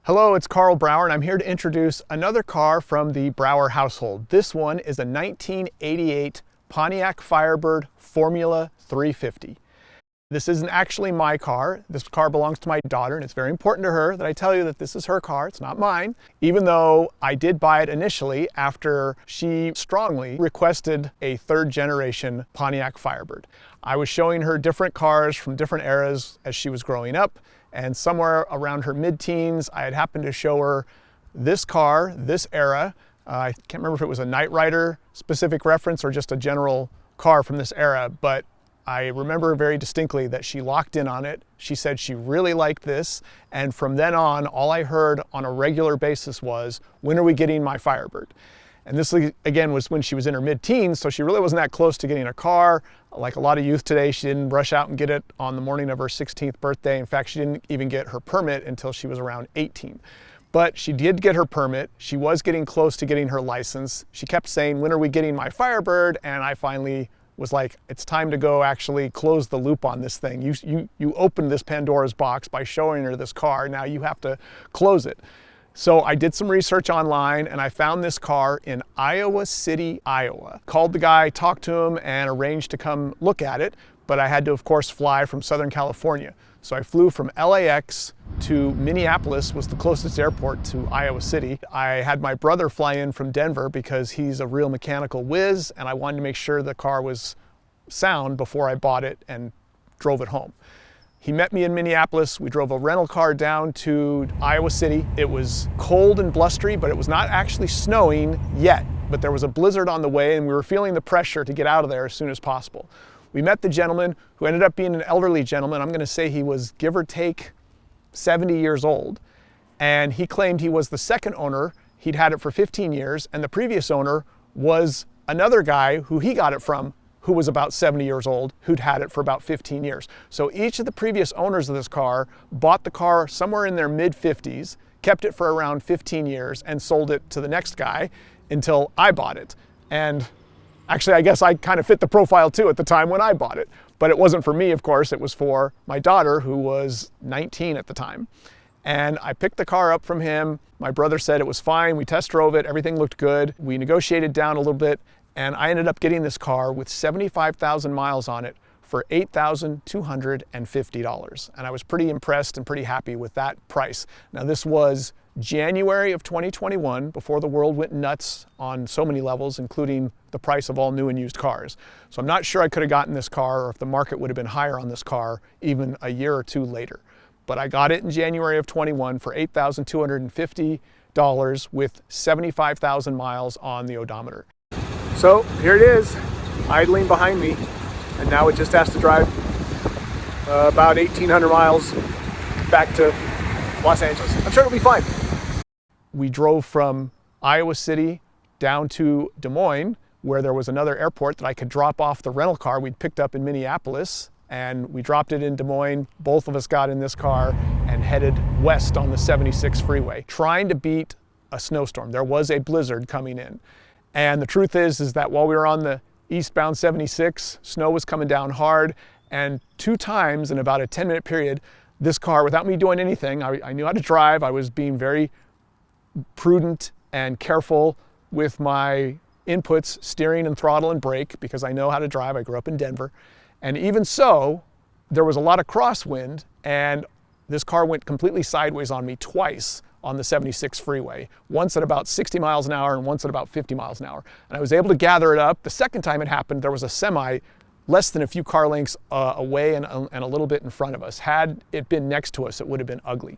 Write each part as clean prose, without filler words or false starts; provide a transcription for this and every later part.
Hello, it's Carl Brower, and I'm here to introduce another car from the Brower household. This one is a 1988 Pontiac Firebird Formula 350. This isn't actually my car. This car belongs to my daughter, and it's very important to her that I tell you that this is her car. It's not mine, even though I did buy it initially after she strongly requested a third generation Pontiac Firebird. I was showing her different cars from different eras as she was growing up, and somewhere around her mid-teens, I had happened to show her this car, this era. I can't remember if it was a Knight Rider specific reference or just a general car from this era, but I remember very distinctly that she locked in on it. She said she really liked this, and from then on, all I heard on a regular basis was, "When are we getting my Firebird?" And this, again, was when she was in her mid-teens, so she really wasn't that close to getting a car. Like a lot of youth today, she didn't rush out and get it on the morning of her 16th birthday. In fact, she didn't even get her permit until she was around 18. But she did get her permit. She was getting close to getting her license. She kept saying, "When are we getting my Firebird?" And I finally was like, it's time to go actually close the loop on this thing. You opened this Pandora's box by showing her this car. Now you have to close it. So I did some research online and I found this car in Iowa City, Iowa. Called the guy, talked to him, and arranged to come look at it. But I had to, of course, fly from Southern California. So I flew from LAX to Minneapolis, was the closest airport to Iowa City. I had my brother fly in from Denver because he's a real mechanical whiz, and I wanted to make sure the car was sound before I bought it and drove it home. He met me in Minneapolis. We drove a rental car down to Iowa City. It was cold and blustery, but it was not actually snowing yet. But there was a blizzard on the way, and we were feeling the pressure to get out of there as soon as possible. We met the gentleman, who ended up being an elderly gentleman. I'm going to say he was, give or take, 70 years old. And he claimed he was the second owner. He'd had it for 15 years, and the previous owner was another guy who he got it from, who was about 70 years old, who'd had it for about 15 years. So each of the previous owners of this car bought the car somewhere in their mid-50s, kept it for around 15 years, and sold it to the next guy until I bought it. And actually, I guess I kind of fit the profile too at the time when I bought it. But it wasn't for me, of course. It was for my daughter, who was 19 at the time. And I picked the car up from him. My brother said it was fine. We test drove it. Everything looked good. We negotiated down a little bit. And I ended up getting this car with 75,000 miles on it for $8,250. And I was pretty impressed and pretty happy with that price. Now, this was January of 2021, before the world went nuts on so many levels, including the price of all new and used cars. So I'm not sure I could have gotten this car, or if the market would have been higher on this car even a year or two later. But I got it in January of 21 for $8,250 with 75,000 miles on the odometer. So here it is, idling behind me, and now it just has to drive about 1,800 miles back to Los Angeles. I'm sure it'll be fine. We drove from Iowa City down to Des Moines, where there was another airport that I could drop off the rental car we'd picked up in Minneapolis, and we dropped it in Des Moines. Both of us got in this car and headed west on the 76 freeway, trying to beat a snowstorm. There was a blizzard coming in. And the truth is that while we were on the eastbound 76, snow was coming down hard, and 2 times in about a 10-minute period, this car, without me doing anything, I knew how to drive. I was being very prudent and careful with my inputs, steering and throttle and brake, because I know how to drive. I grew up in Denver. And even so, there was a lot of crosswind, and this car went completely sideways on me twice on the 76 freeway, once at about 60 miles an hour and once at about 50 miles an hour. And I was able to gather it up. The second time it happened, there was a semi less than a few car lengths away and a little bit in front of us. Had it been next to us, it would have been ugly.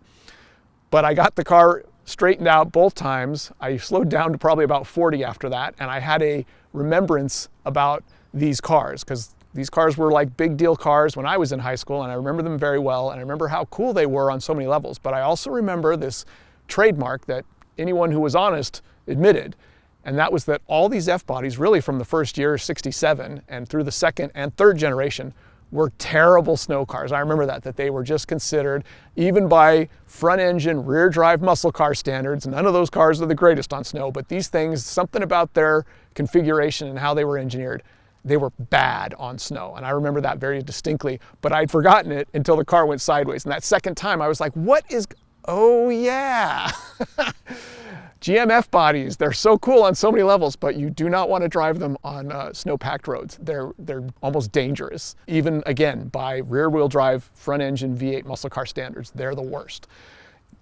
But I got the car straightened out both times. I slowed down to probably about 40 after that, and I had a remembrance about these cars, because these cars were like big deal cars when I was in high school, and I remember them very well, and I remember how cool they were on so many levels. But I also remember this trademark that anyone who was honest admitted, and that was that all these F-bodies, really from the first year, 67, and through the second and third generation, were terrible snow cars. I remember that they were just considered, even by front engine, rear drive muscle car standards, none of those cars are the greatest on snow, but these things, something about their configuration and how they were engineered, they were bad on snow. And I remember that very distinctly, but I'd forgotten it until the car went sideways. And that second time I was like, Oh yeah. GMF bodies, they're so cool on so many levels, but you do not want to drive them on snow-packed roads. They're almost dangerous. Even, again, by rear-wheel drive, front-engine V8 muscle car standards, they're the worst.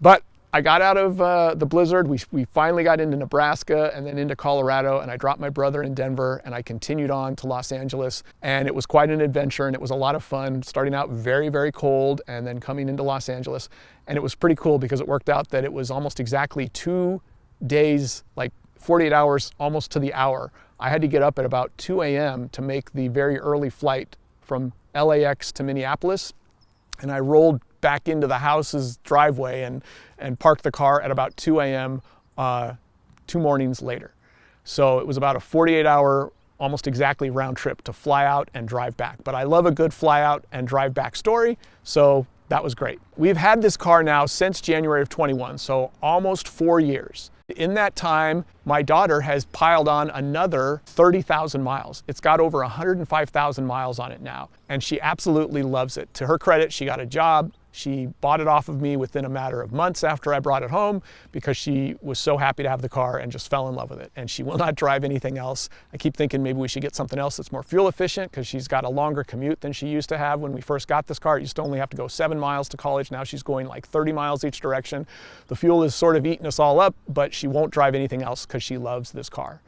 But I got out of the blizzard. We finally got into Nebraska and then into Colorado, and I dropped my brother in Denver, and I continued on to Los Angeles. And it was quite an adventure, and it was a lot of fun, starting out very, very cold and then coming into Los Angeles. And it was pretty cool because it worked out that it was almost exactly 2 days, like 48 hours, almost to the hour. I had to get up at about 2 a.m. to make the very early flight from LAX to Minneapolis. And I rolled back into the house's driveway and parked the car at about 2 a.m. 2 mornings later. So it was about a 48-hour, almost exactly round trip to fly out and drive back. But I love a good fly out and drive back story, so that was great. We've had this car now since January of 21, so almost 4 years. In that time, my daughter has piled on another 30,000 miles. It's got over 105,000 miles on it now, and she absolutely loves it. To her credit, she got a job. She bought it off of me within a matter of months after I brought it home because she was so happy to have the car and just fell in love with it. And she will not drive anything else. I keep thinking maybe we should get something else that's more fuel efficient because she's got a longer commute than she used to have when we first got this car. It used to only have to go 7 miles to college. Now she's going like 30 miles each direction. The fuel is sort of eating us all up, but she won't drive anything else because she loves this car.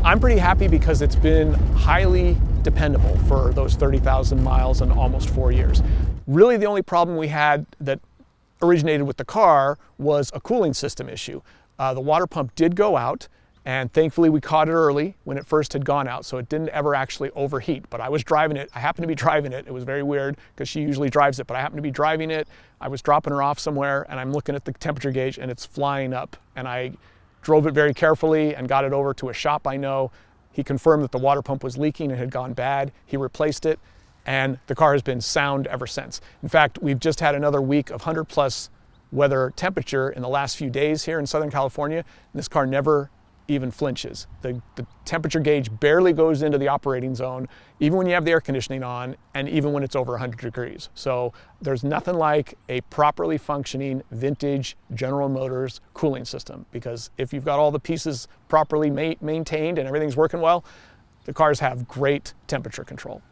I'm pretty happy because it's been highly dependable for those 30,000 miles and almost 4 years. Really, the only problem we had that originated with the car was a cooling system issue. The water pump did go out, and thankfully we caught it early when it first had gone out, so it didn't ever actually overheat. But I was driving it. I happened to be driving it. It was very weird because she usually drives it, but I happened to be driving it. I was dropping her off somewhere, and I'm looking at the temperature gauge, and it's flying up. And I drove it very carefully and got it over to a shop I know. He confirmed that the water pump was leaking and had gone bad. He replaced it, and the car has been sound ever since. In fact, we've just had another week of 100+ weather temperature in the last few days here in Southern California, and this car never even flinches. The temperature gauge barely goes into the operating zone, even when you have the air conditioning on, and even when it's over 100 degrees. So there's nothing like a properly functioning vintage General Motors cooling system, because if you've got all the pieces properly maintained and everything's working well, the cars have great temperature control.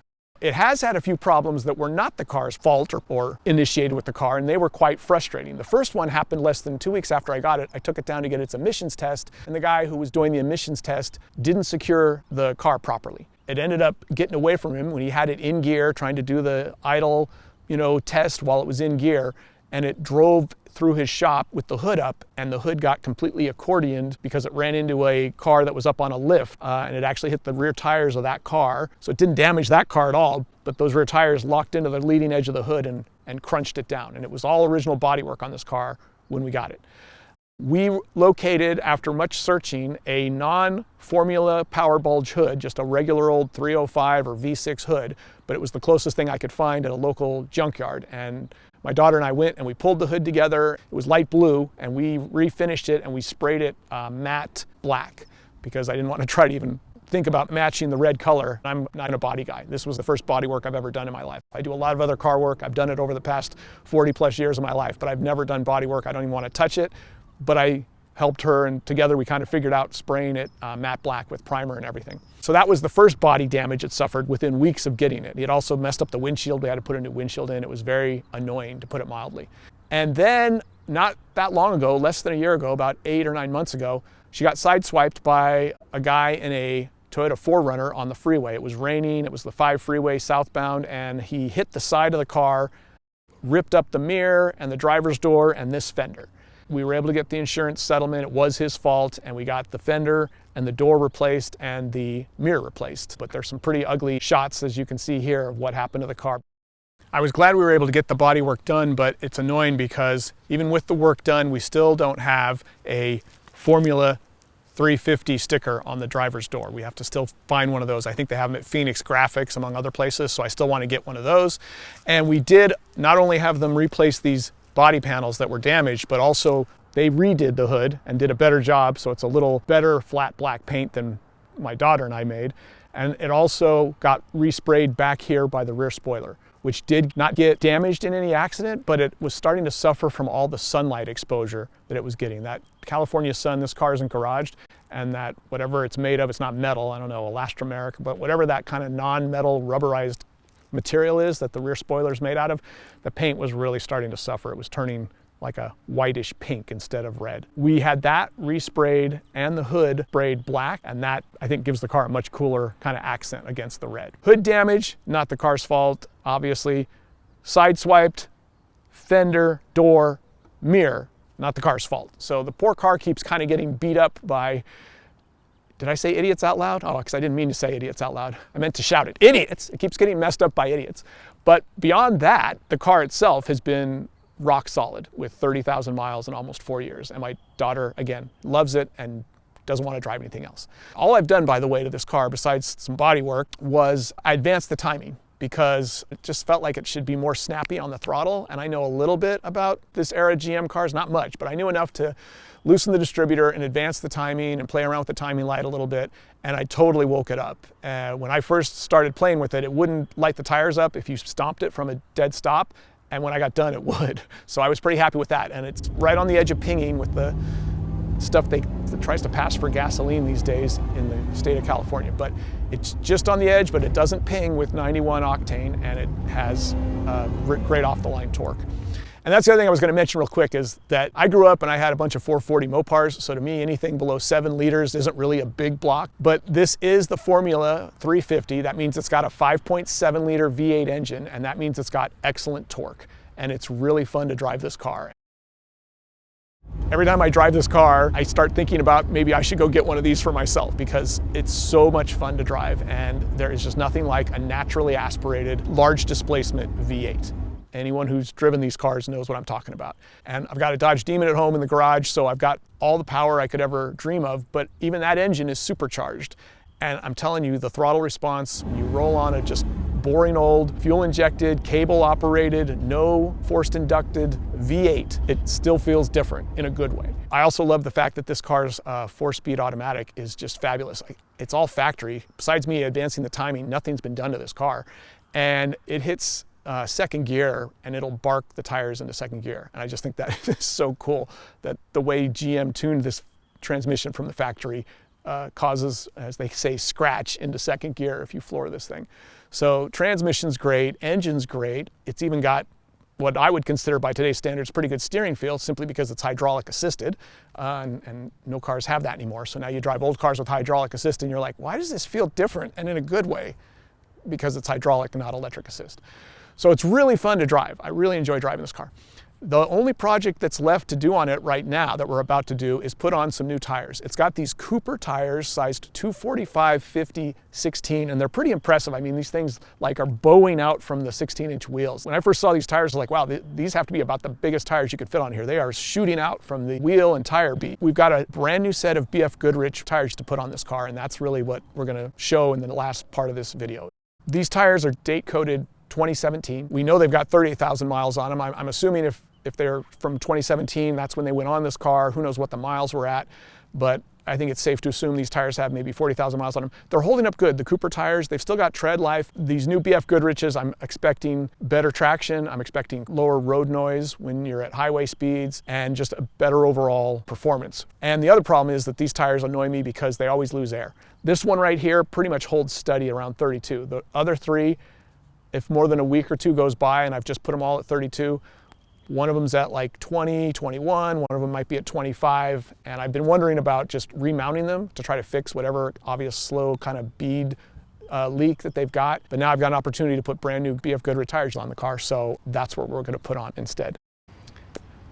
It has had a few problems that were not the car's fault or initiated with the car, and they were quite frustrating. The first one happened less than 2 weeks after I got it. I took it down to get its emissions test, and the guy who was doing the emissions test didn't secure the car properly. It ended up getting away from him when he had it in gear, trying to do the idle, test while it was in gear, and it drove through his shop with the hood up, and the hood got completely accordioned because it ran into a car that was up on a lift, and it actually hit the rear tires of that car. So it didn't damage that car at all, but those rear tires locked into the leading edge of the hood and crunched it down. And it was all original bodywork on this car when we got it. We located, after much searching, a non-Formula power bulge hood, just a regular old 305 or V6 hood, but it was the closest thing I could find at a local junkyard. And my daughter and I went and we pulled the hood together. It was light blue, and we refinished it and we sprayed it matte black because I didn't want to try to even think about matching the red color. I'm not a body guy. This was the first body work I've ever done in my life. I do a lot of other car work. I've done it over the past 40+ years of my life, but I've never done body work. I don't even want to touch it, but I helped her, and together we kind of figured out spraying it matte black with primer and everything. So that was the first body damage it suffered within weeks of getting it. It also messed up the windshield. We had to put a new windshield in. It was very annoying, to put it mildly. And then not that long ago, less than a year ago, about 8 or 9 months ago, she got sideswiped by a guy in a Toyota 4Runner on the freeway. It was raining. It was the 5 freeway southbound, and he hit the side of the car, ripped up the mirror and the driver's door and this fender. We were able to get the insurance settlement. It was his fault, and we got the fender and the door replaced and the mirror replaced. But there's some pretty ugly shots, as you can see here, of what happened to the car. I was glad we were able to get the body work done, but it's annoying because even with the work done, we still don't have a Formula 350 sticker on the driver's door. We have to still find one of those. I think they have them at Phoenix Graphics, among other places, so I still want to get one of those. And we did not only have them replace these body panels that were damaged, but also they redid the hood and did a better job, so it's a little better flat black paint than my daughter and I made. And it also got resprayed back here by the rear spoiler. which did not get damaged in any accident, but it was starting to suffer from all the sunlight exposure that it was getting. That California sun, this car isn't garaged, and that whatever it's made of, it's not metal, I don't know, elastomeric, but whatever that kind of non-metal rubberized material is that the rear spoiler is made out of, the paint was really starting to suffer. It was turning like a whitish pink instead of red. We had that resprayed and the hood sprayed black, and that I think gives the car a much cooler kind of accent against the red. Hood damage, not the car's fault, obviously. Sideswiped, fender, door, mirror, not the car's fault. So the poor car keeps kind of getting beat up by, did I say idiots out loud? Oh, because I didn't mean to say idiots out loud. I meant to shout it, idiots! It keeps getting messed up by idiots. But beyond that, the car itself has been rock solid with 30,000 miles in almost 4 years. And my daughter, again, loves it and doesn't want to drive anything else. All I've done, by the way, to this car, besides some body work, was I advanced the timing because it just felt like it should be more snappy on the throttle. And I know a little bit about this era GM cars, not much, but I knew enough to loosen the distributor and advance the timing and play around with the timing light a little bit. And I totally woke it up. When I first started playing with it, it wouldn't light the tires up if you stomped it from a dead stop. And when I got done, it would. So I was pretty happy with that. And it's right on the edge of pinging with the stuff that tries to pass for gasoline these days in the state of California. But it's just on the edge, but it doesn't ping with 91 octane, and it has great off-the-line torque. And that's the other thing I was going to mention real quick is that I grew up and I had a bunch of 440 Mopars, so to me anything below 7 liters isn't really a big block. But this is the Formula 350. That means it's got a 5.7 liter V8 engine, and that means it's got excellent torque. And it's really fun to drive this car. Every time I drive this car, I start thinking about maybe I should go get one of these for myself because it's so much fun to drive, and there is just nothing like a naturally aspirated, large displacement V8. Anyone who's driven these cars knows what I'm talking about. And I've got a Dodge Demon at home in the garage, so I've got all the power I could ever dream of, but even that engine is supercharged. And I'm telling you, the throttle response, when you roll on a just boring old, fuel injected, cable operated, no forced inducted V8, it still feels different in a good way. I also love the fact that this car's 4-speed automatic is just fabulous. It's all factory. Besides me advancing the timing, nothing's been done to this car. And it hits second gear and it'll bark the tires into second gear. And I just think that is so cool that the way GM tuned this transmission from the factory causes, as they say, scratch into second gear if you floor this thing. So transmission's great, engine's great. It's even got what I would consider by today's standards pretty good steering feel simply because it's hydraulic assisted, and no cars have that anymore. So now you drive old cars with hydraulic assist and you're like, why does this feel different? And in a good way, because it's hydraulic and not electric assist. So it's really fun to drive. I really enjoy driving this car. The only project that's left to do on it right now that we're about to do is put on some new tires. It's got these Cooper tires sized 245, 50, 16, and they're pretty impressive. I mean, these things like are bowing out from the 16-inch wheels. When I first saw these tires, I was like, wow, these have to be about the biggest tires you could fit on here. They are shooting out from the wheel and tire beat. We've got a brand new set of BFGoodrich tires to put on this car, and that's really what we're gonna show in the last part of this video. These tires are date coded 2017. We know they've got 38,000 miles on them. I'm assuming if they're from 2017, that's when they went on this car. Who knows what the miles were at, but I think it's safe to assume these tires have maybe 40,000 miles on them. They're holding up good. The Cooper tires, they've still got tread life. These new BFGoodriches, I'm expecting better traction. I'm expecting lower road noise when you're at highway speeds and just a better overall performance. And the other problem is that these tires annoy me because they always lose air. This one right here pretty much holds steady around 32. The other three, if more than a week or two goes by and I've just put them all at 32, one of them's at like 20, 21, one of them might be at 25, and I've been wondering about just remounting them to try to fix whatever obvious slow kind of bead leak that they've got. But now I've got an opportunity to put brand new BFGoodrich tires on the car, so that's what we're gonna put on instead.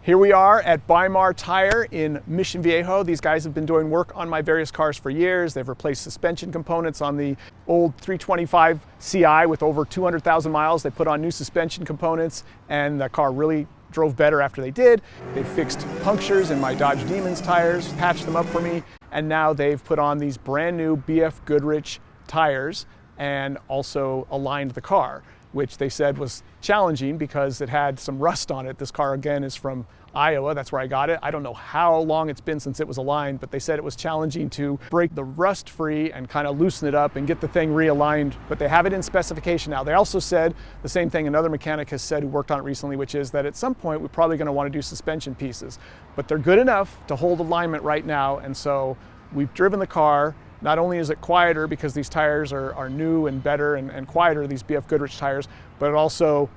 Here we are at Weimar Tire in Mission Viejo. These guys have been doing work on my various cars for years. They've replaced suspension components on the old 325 CI with over 200,000 miles. They put on new suspension components and the car really drove better after they did. They fixed punctures in my Dodge Demon's tires, patched them up for me, and now they've put on these brand new BFGoodrich tires and also aligned the car, which they said was challenging because it had some rust on it. This car, again, is from Iowa. That's where I got it. I don't know how long it's been since it was aligned, but they said it was challenging to break the rust free and kind of loosen it up and get the thing realigned, but they have it in specification now. They also said the same thing another mechanic has said who worked on it recently, which is that at some point we're probably going to want to do suspension pieces, but they're good enough to hold alignment right now. And so we've driven the car. Not only is it quieter because these tires are new and better and quieter, these BFGoodrich tires, but it also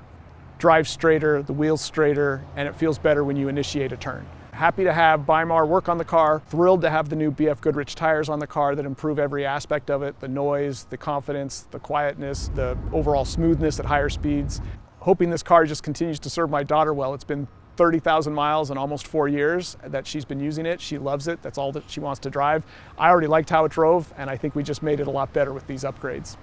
drives straighter, the wheels straighter, and it feels better when you initiate a turn. Happy to have Weimar work on the car. Thrilled to have the new BFGoodrich tires on the car that improve every aspect of it, the noise, the confidence, the quietness, the overall smoothness at higher speeds. Hoping this car just continues to serve my daughter well. It's been 30,000 miles in almost 4 years that she's been using it. She loves it. That's all that she wants to drive. I already liked how it drove, and I think we just made it a lot better with these upgrades.